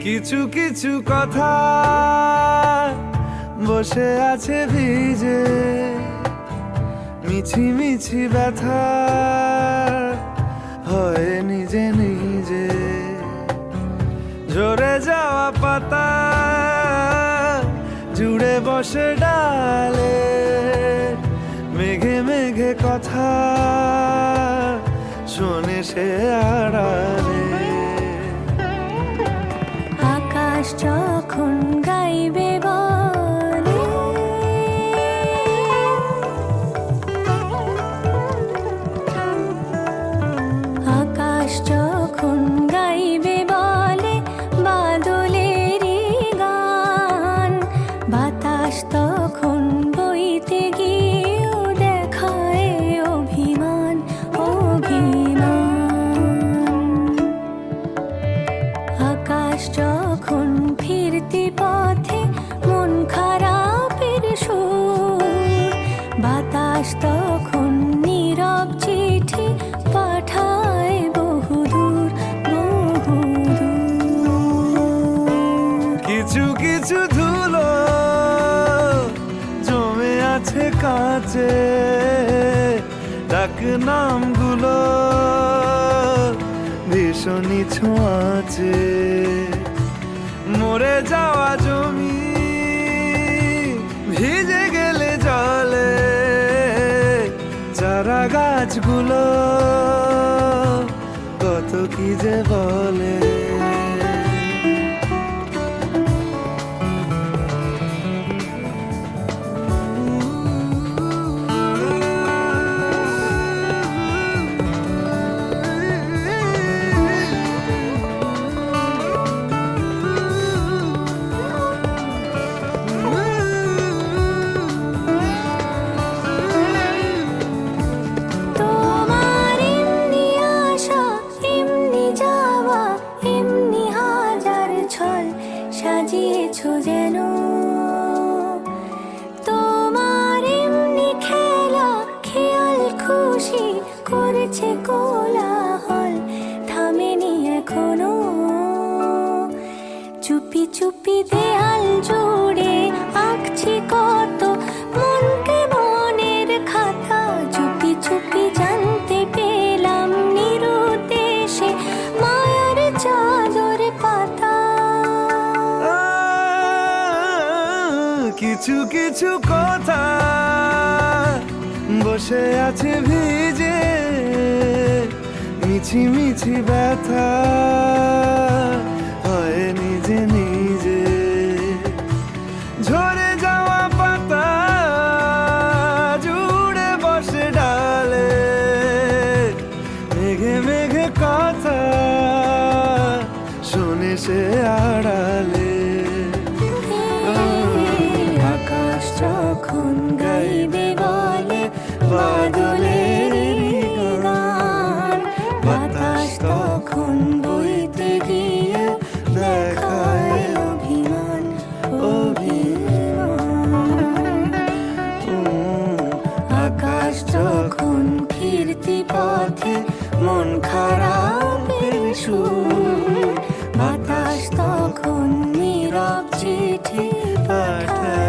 কিছু কিছু কথা বসে আছে ভিজে, মিছি মিছি ব্যথা হয় নিজে নিজে। ঝরে যাওয়া পাতা জুড়ে বসে ডালে, মেঘে মেঘে কথা শোনে সে আড়ালে। আকাশ যখন গাইবে বলে, আকাশ যখন গাইবে বলে বাদলেরই গান, বাতাস তখন বইতে গিয়েও দেখায় অভিমান অভিমান। আকাশ যখন ফিরতি পথে মন খারাপের সুর, বাতাস তখন নীরব চিঠি পাঠায় বহুদূর বহুদূর। কিছু কিছু ধুলো জমে আছে কাঁচে, ডাক নামগুলো ভীষণই ছোঁয়াচে। মরে যাওয়া জমি ভিজে গেলে জলে, চারা গাছগুলো কত কি যে বলে। তোমার এমনি আশা এমনি যাওয়া, এমনি হাজার ছল সাজিয়েছো যেন। তোমার এমনি খেলা খেয়াল খুশি করেছে কোলাহল, থামেনি এখনো। চুপি চুপি দেয়াল জুড়ে আঁকছি কত মনকে মনের খাতা, চুপি চুপি জানতে পেলাম নিরুদ্দেশে মায়ার চাদর পাতা। কিছু কিছু কথা বসে আছে ভিজে, মিছি মিছি ব্যথা হয় নিজে নিজে। ঝরে যাওয়া পাতা জুড়ে বসে ডালে, মেঘে মেঘে কথা শোনে সে আড়ালে। আকাশ যখন গাইবে বলে বাদলের গান, বাতাস তখন বইতে গিয়ে দেখায় অভিমান অভিমান। আকাশ যখন ফিরতি পথে মন খারাপের সুর, বাতাস তখন নীরব চিঠি পাঠায়